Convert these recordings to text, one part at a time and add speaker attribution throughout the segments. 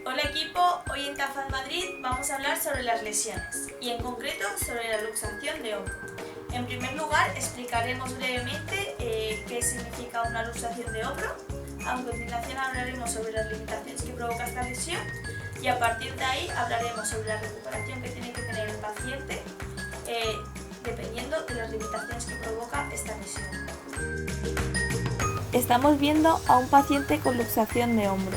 Speaker 1: Hola equipo, hoy en Tafaz Madrid vamos a hablar sobre las lesiones y en concreto sobre la luxación de hombro. En primer lugar explicaremos brevemente qué significa una luxación de hombro. A continuación hablaremos sobre las limitaciones que provoca esta lesión y a partir de ahí hablaremos sobre la recuperación que tiene que tener el paciente dependiendo de las limitaciones que provoca esta lesión. Estamos viendo a un paciente con luxación de hombro.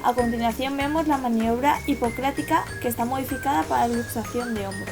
Speaker 1: A continuación vemos la maniobra hipocrática que está modificada para la luxación de hombro.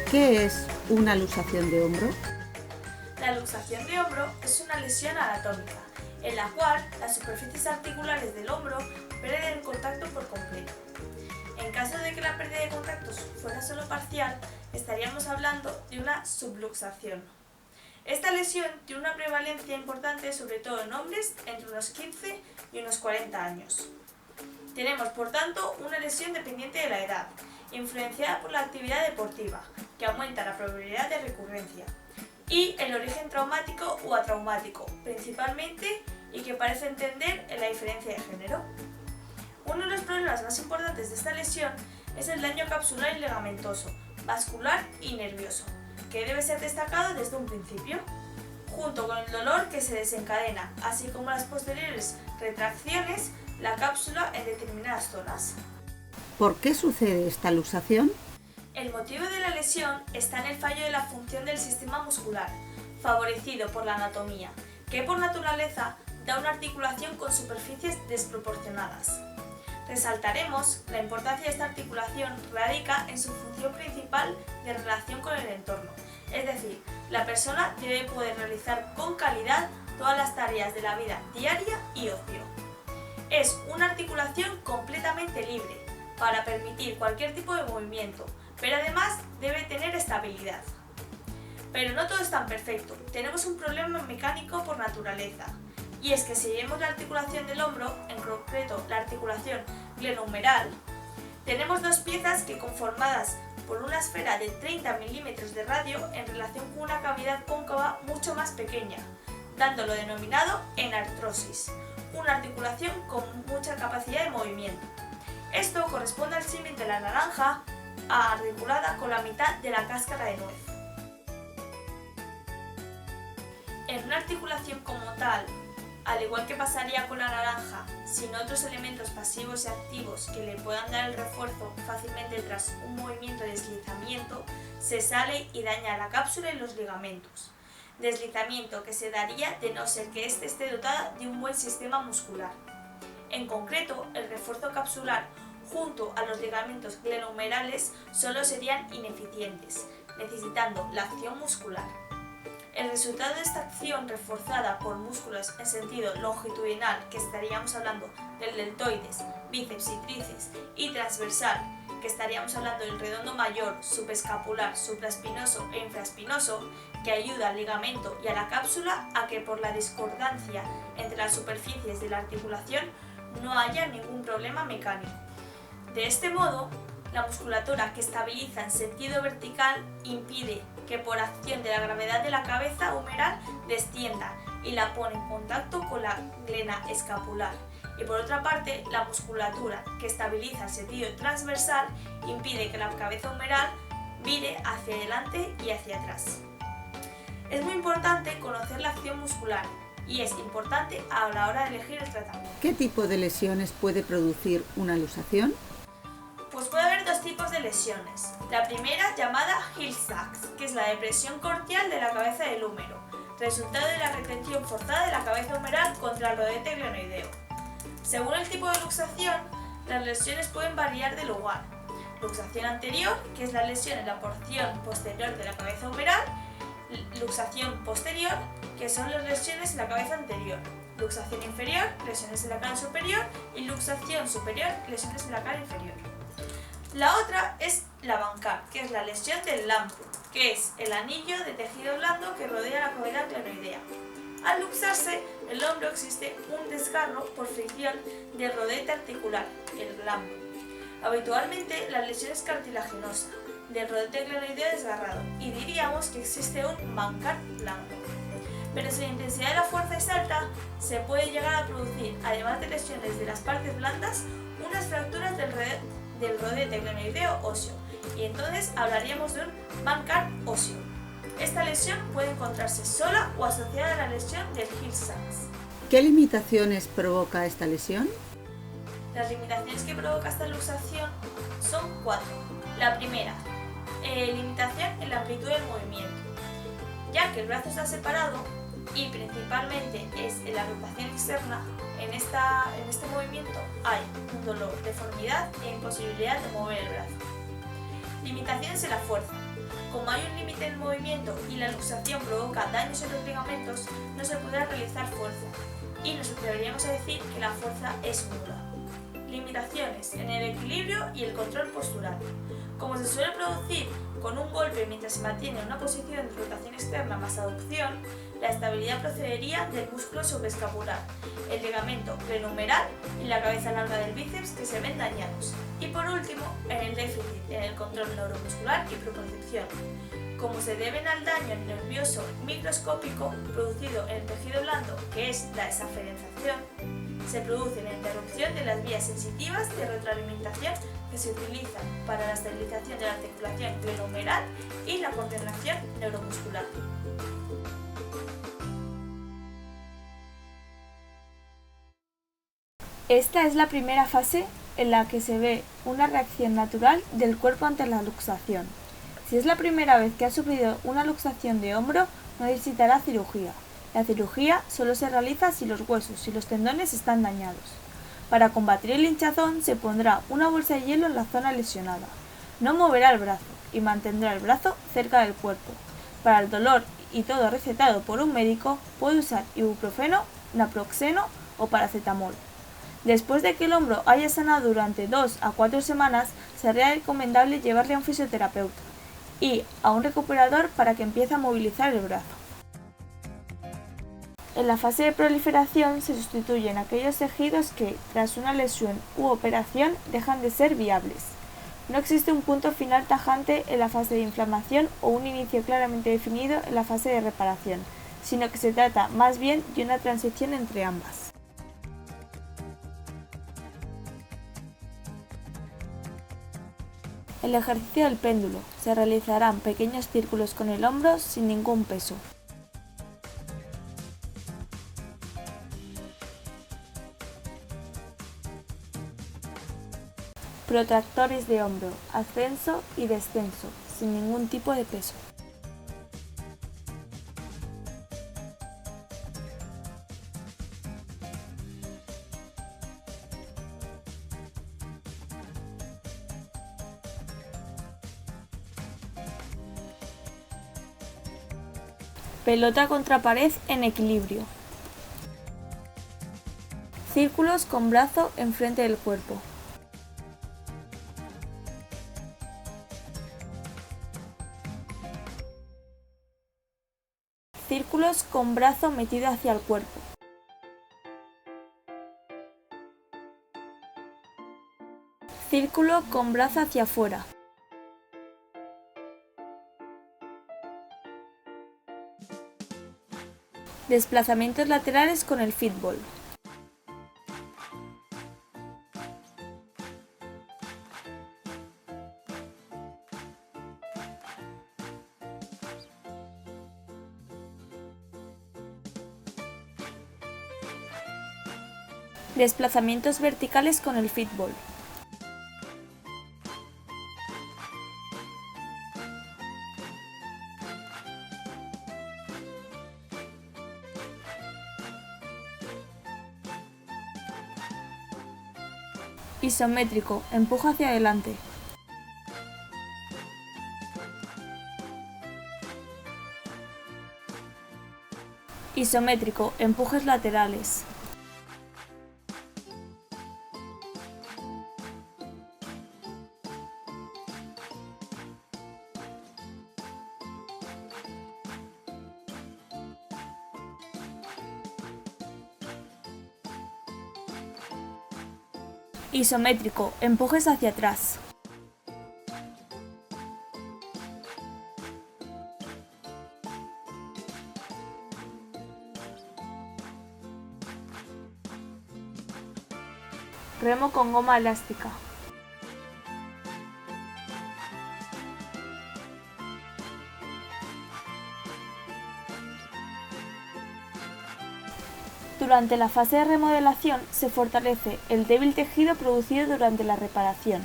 Speaker 2: ¿Qué es una luxación de hombro?
Speaker 1: La luxación de hombro es una lesión anatómica, en la cual las superficies articulares del hombro pierden el contacto por completo. En caso de que la pérdida de contactos fuera solo parcial, estaríamos hablando de una subluxación. Esta lesión tiene una prevalencia importante sobre todo en hombres entre unos 15 y unos 40 años. Tenemos, por tanto, una lesión dependiente de la edad, influenciada por la actividad deportiva, que aumenta la probabilidad de recurrencia, y el origen traumático o atraumático, principalmente, y que parece entender en la diferencia de género. Uno de los problemas más importantes de esta lesión es el daño capsular y ligamentoso, vascular y nervioso, que debe ser destacado desde un principio, junto con el dolor que se desencadena, así como las posteriores retracciones, la cápsula en determinadas zonas.
Speaker 2: ¿Por qué sucede esta luxación?
Speaker 1: El motivo de la lesión está en el fallo de la función del sistema muscular, favorecido por la anatomía, que por naturaleza da una articulación con superficies desproporcionadas. Resaltaremos la importancia de esta articulación radica en su función principal de relación con el entorno, es decir, la persona debe poder realizar con calidad todas las tareas de la vida diaria y ocio. Es una articulación completamente libre, para permitir cualquier tipo de movimiento, pero además debe tener estabilidad. Pero no todo es tan perfecto, tenemos un problema mecánico por naturaleza, y es que si vemos la articulación del hombro, en concreto la articulación glenohumeral, tenemos dos piezas que conformadas por una esfera de 30 milímetros de radio en relación con una cavidad cóncava mucho más pequeña, dando lo denominado enartrosis, una articulación con mucha capacidad de movimiento. Esto corresponde al símil de la naranja articulada con la mitad de la cáscara de nuez. En una articulación como tal, al igual que pasaría con la naranja, sin otros elementos pasivos y activos que le puedan dar el refuerzo fácilmente tras un movimiento de deslizamiento, se sale y daña la cápsula y los ligamentos. Deslizamiento que se daría de no ser que éste esté dotada de un buen sistema muscular. En concreto, el refuerzo capsular junto a los ligamentos glenohumerales solo serían ineficientes, necesitando la acción muscular. El resultado de esta acción reforzada por músculos en sentido longitudinal, que estaríamos hablando del deltoides, bíceps y tríceps, y transversal, que estaríamos hablando del redondo mayor, subescapular, supraespinoso e infraespinoso, que ayuda al ligamento y a la cápsula a que por la discordancia entre las superficies de la articulación no haya ningún problema mecánico. De este modo, la musculatura que estabiliza en sentido vertical impide que por acción de la gravedad de la cabeza humeral descienda y la pone en contacto con la glena escapular. Y por otra parte, la musculatura que estabiliza en sentido transversal impide que la cabeza humeral vire hacia adelante y hacia atrás. Es muy importante conocer la acción muscular y es importante a la hora de elegir el tratamiento.
Speaker 2: ¿Qué tipo de lesiones puede producir una luxación?
Speaker 1: Pues puede haber dos tipos de lesiones. La primera, llamada Hill-Sachs, que es la depresión cortial de la cabeza del húmero, resultado de la retención forzada de la cabeza humeral contra el rodete glenoideo. Según el tipo de luxación, las lesiones pueden variar de lugar. Luxación anterior, que es la lesión en la porción posterior de la cabeza humeral. Luxación posterior, que son las lesiones en la cabeza anterior. Luxación inferior, lesiones en la cara superior. Y luxación superior, lesiones en la cara inferior. La otra es la bancal, que es la lesión del lampum, que es el anillo de tejido blando que rodea la cavidad glenoidea. Al luxarse el hombro existe un desgarro por fricción del rodete articular, el lampum. Habitualmente la lesión es cartilaginosa, del rodete glenoideo desgarrado, y diríamos que existe un bancal blando. Pero si la intensidad de la fuerza es alta, se puede llegar a producir, además de lesiones de las partes blandas, unas fracturas del rodete glenoideo óseo, y entonces hablaríamos de un bancal óseo. Esta lesión puede encontrarse sola o asociada a la lesión del Hill-Sachs.
Speaker 2: ¿Qué limitaciones provoca esta lesión?
Speaker 1: Las limitaciones que provoca esta luxación son 4. La primera, limitación en la amplitud del movimiento. Ya que el brazo está separado y principalmente es en la rotación externa, en este movimiento hay un dolor, deformidad e imposibilidad de mover el brazo. Limitaciones en la fuerza. Como hay un límite en el movimiento y la luxación provoca daños en los ligamentos, no se podrá realizar fuerza y nos atreveríamos a decir que la fuerza es nula. Limitaciones en el equilibrio y el control postural. Como se suele producir con un golpe mientras se mantiene en una posición de rotación externa más aducción, la estabilidad procedería del músculo sobreescapular, el ligamento glenohumeral y la cabeza larga del bíceps que se ven dañados. Y por último, en el déficit en el control neuromuscular y propiocepción, como se deben al daño nervioso microscópico producido en el tejido blando, que es la desaferenciación, se produce la interrupción de las vías sensitivas de retroalimentación que se utilizan para la estabilización de la articulación glenohumeral y la coordinación neuromuscular. Esta es la primera fase en la que se ve una reacción natural del cuerpo ante la luxación. Si es la primera vez que ha sufrido una luxación de hombro, no necesitará cirugía. La cirugía solo se realiza si los huesos y los tendones están dañados. Para combatir el hinchazón se pondrá una bolsa de hielo en la zona lesionada. No moverá el brazo y mantendrá el brazo cerca del cuerpo. Para el dolor y todo recetado por un médico, puede usar ibuprofeno, naproxeno o paracetamol. Después de que el hombro haya sanado durante 2 a 4 semanas, sería recomendable llevarle a un fisioterapeuta y a un recuperador para que empiece a movilizar el brazo. En la fase de proliferación se sustituyen aquellos tejidos que, tras una lesión u operación, dejan de ser viables. No existe un punto final tajante en la fase de inflamación o un inicio claramente definido en la fase de reparación, sino que se trata más bien de una transición entre ambas. El ejercicio del péndulo. Se realizarán pequeños círculos con el hombro sin ningún peso. Protractores de hombro, ascenso y descenso, sin ningún tipo de peso. Pelota contra pared en equilibrio. Círculos con brazo enfrente del cuerpo. Círculos con brazo metido hacia el cuerpo. Círculo con brazo hacia afuera. Desplazamientos laterales con el fitball. Desplazamientos verticales con el fitball. Isométrico, empuja hacia adelante. Isométrico, empujes laterales. Isométrico, empujes hacia atrás. Remo con goma elástica. Durante la fase de remodelación se fortalece el débil tejido producido durante la reparación.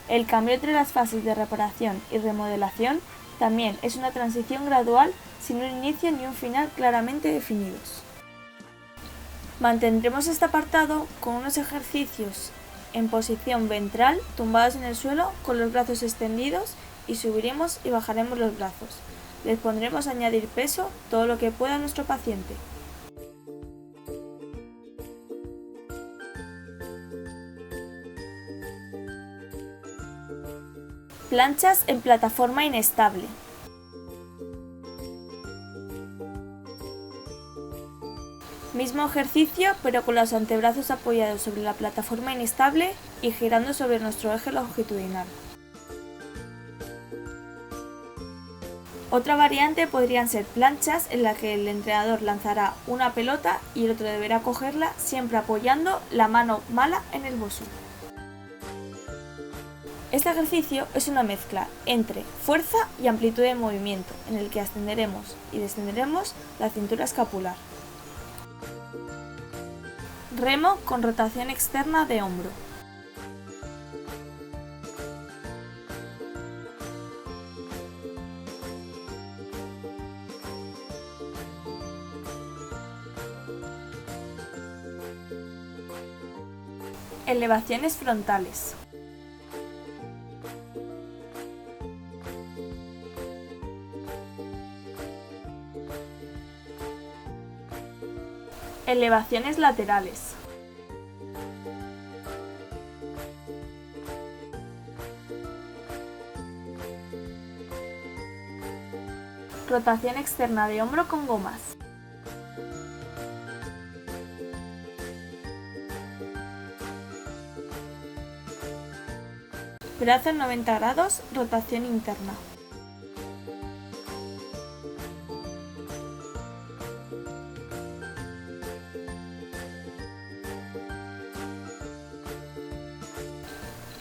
Speaker 1: El cambio entre las fases de reparación y remodelación también es una transición gradual sin un inicio ni un final claramente definidos. Mantendremos este apartado con unos ejercicios en posición ventral, tumbados en el suelo con los brazos extendidos, y subiremos y bajaremos los brazos. Les pondremos a añadir peso todo lo que pueda a nuestro paciente. Planchas en plataforma inestable. Mismo ejercicio, pero con los antebrazos apoyados sobre la plataforma inestable y girando sobre nuestro eje longitudinal. Otra variante podrían ser planchas en la que el entrenador lanzará una pelota y el otro deberá cogerla siempre apoyando la mano mala en el bosu. Este ejercicio es una mezcla entre fuerza y amplitud de movimiento, en el que ascenderemos y descenderemos la cintura escapular. Remo con rotación externa de hombro. Elevaciones frontales. Elevaciones laterales. Rotación externa de hombro con gomas. Brazo en 90 grados, rotación interna.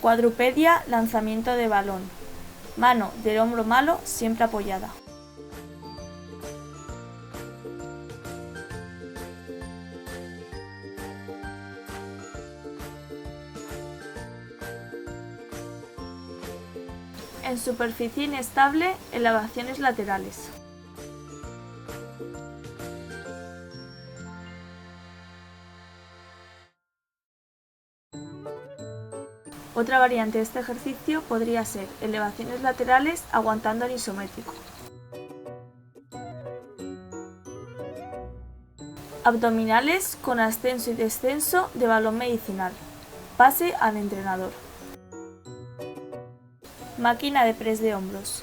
Speaker 1: Cuadrupedia, lanzamiento de balón. Mano del hombro malo siempre apoyada. En superficie inestable, elevaciones laterales. Otra variante de este ejercicio podría ser elevaciones laterales aguantando el isométrico. Abdominales con ascenso y descenso de balón medicinal. Pase al entrenador. Máquina de press de hombros.